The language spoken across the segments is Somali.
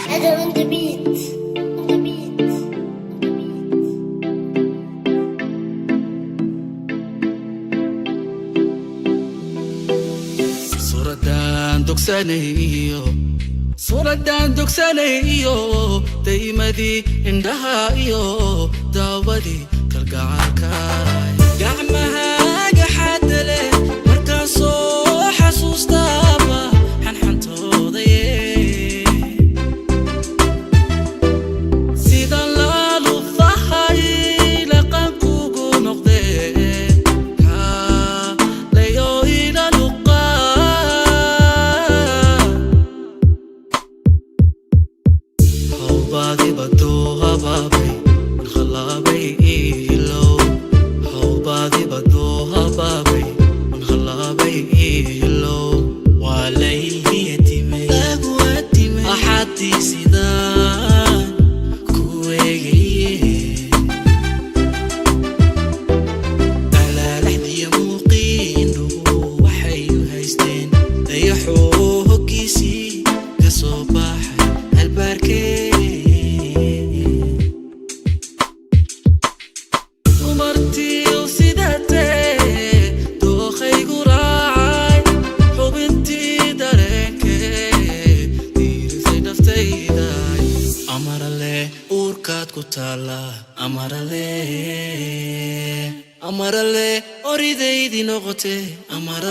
Adam on the beat. On the beat. صورتان دوكسانيو دايمدي عندها إيو داودي كالقعاكاي قعمها قحادلي مركاسو حسوس دابا حنحنتو ضيي سيدان لالو الظهري لقنكوكو نقضي كا ليو إلى لقا حوبادي بدوها بابي خلابي إيلو حوبادي بدوها بابي من خلابي إيلو وعليه يتيمي أحدي سيدان كويغي على لحدي موقين وحيو هايستين ديحو هكيسي كصباح البركي ومرتي وسيداتي دوخي قراعي حبنتي دارينكي ديري زي نفتي داي أمر اللي أوركات كتالا أمر اللي أريدي دي نغتي أمر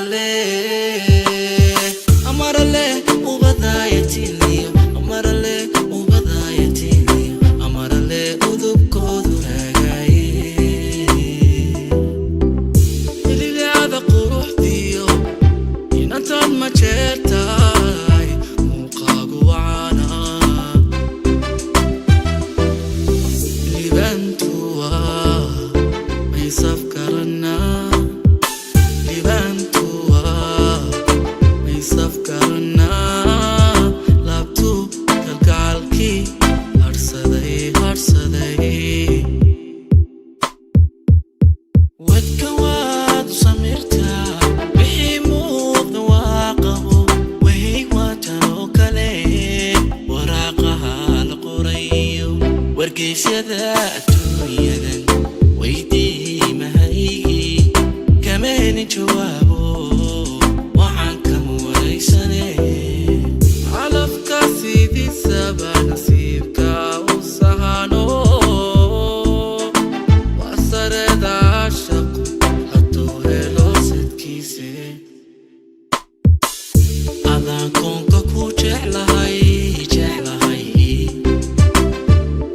اللي وبدايتي ليو أمر اللي وبدايتي ليو أمر اللي أذب كودو راقاي اللي هذا قروح ديو إن أنت ما جرتاي موقاق وعانا اللي بنتوا ما يسفكرنا اللي بنتوا ما يسفكرنا لابتو كالقعالكي هرسدي والكواد سمرتا بحيموك نواقبو وهي واتنو كالي وراقها القريو ورقيس يذاتو يدن ويدي مهيجي كمان جوابو وعنك موريساني علفك سيدي سبا نصيبك وصهانو وأسرد عشق حطوه لو صدكيسي أذان كونك كو جعلهاي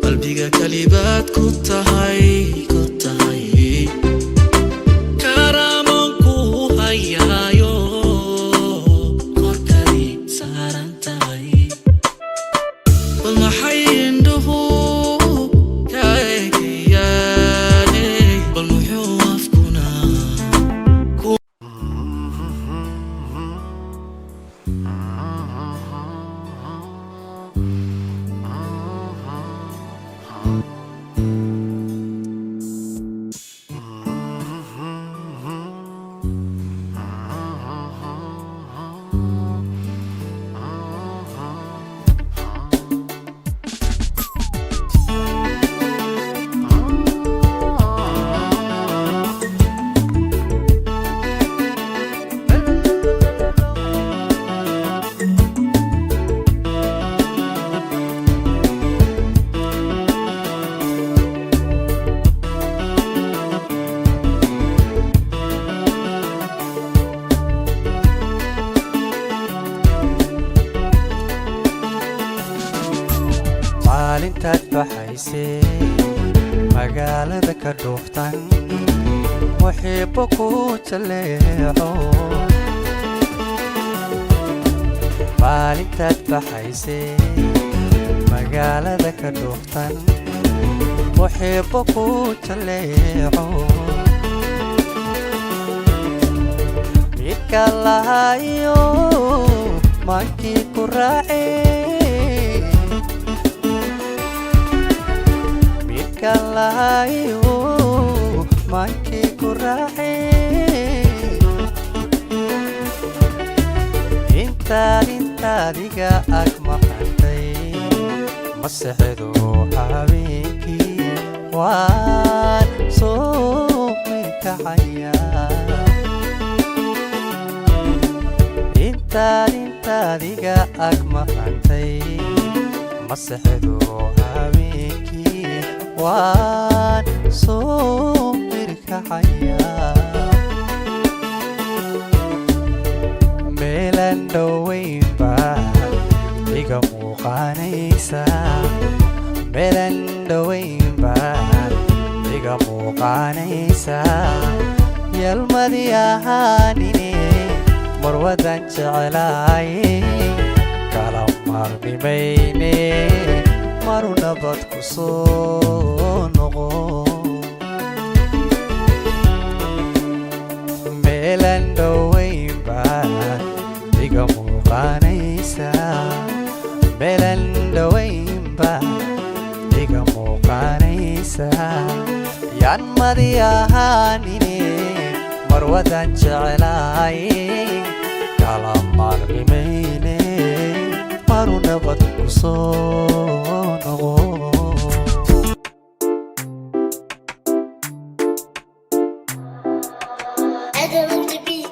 قلبيك كليبات كنت هاي كرامكو هيايو كوركري سهرانتاي والمحي عنده كايكياني والمحوف كنا maalintaad baxaysay magaalada ka dhuuftan waxiibo ku jaleeco maalintaad baxaysay magaalada ka dhuuftan muxiibbo ku jaleeco midka lahayo maankii ku raacay midka lahayo maankii ku raacay intaadiga ag maqantay masexdu habeenkii waan soo mirkacayaa intaadiga ag maqantay masexdu habeenkii waan soo mirkacayaa meelan dhoweyn baa iga muuqanaysa meelan dhoweyn baa iga muuqanaysa yalmadii ahaanine marwadan jeclaaye kala marnimayne maru nabad ku soo noqo meelan dhoweyn baa iga muuqanaysa meelan dhoweyn baa iga muuqanaysa yanmadii ahaanine marwadan jeclaaye kala marnimayne maru nabad ku soo noqo Adam on the beat.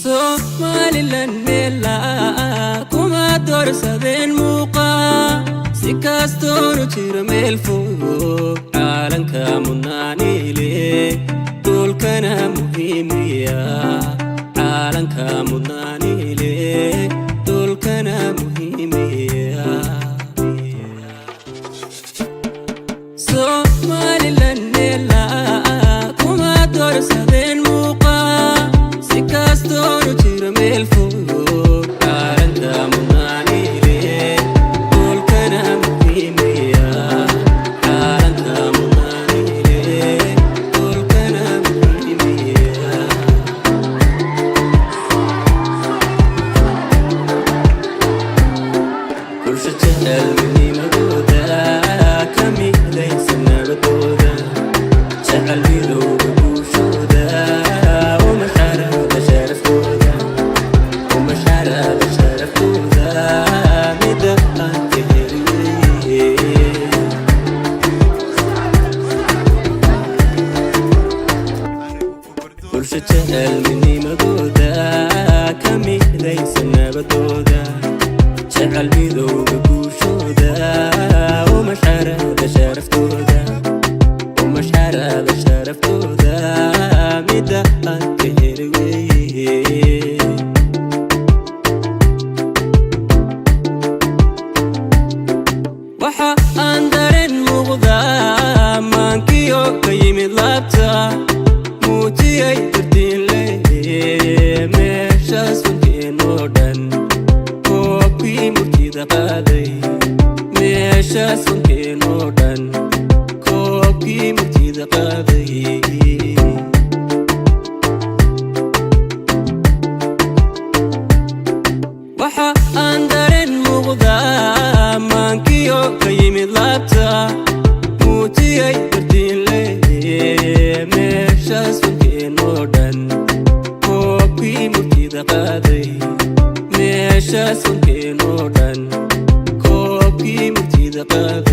Somaliland mela kuma dorsadeen muuqa si kastoo jiro meel fog caalanka mudnaanile dhulkana muhiimiya caalanka mudnaanile dhulkana muhiimiya Somaliland mela kuma dorsadeen muuqa si kastoo jiro meel fog caalanka mudnaanile dhulkana muhiimiya caalanka mudnaanile dhulkana muhiimiya bulsho jecel midnimadooda ka midaysan nabadooda jecel midowga bulshooda uma xarada sharaftooda mida aan ka heliye bulsho jecel midnimadooda ka midaysan nabadooda jecel midowga bulshooda uma xarada sharaftooda mida aan ka heliye waxa aan dareen muuqdaa maankiyo ka yimid laabta muujiyay dardiinle meeshaas funkeenoo dhan koobkii murtida qaaday meeshaas funkeenoo dhan koobkii murtida qaaday waxa aan dareen muuqdaa maankiyo ka yimid laabta muujiyay dardiinle meeshaas funkeenoo dhan koobkii murtida qaaday meeshaas funkeenoo dhan koobkii murtida qaaday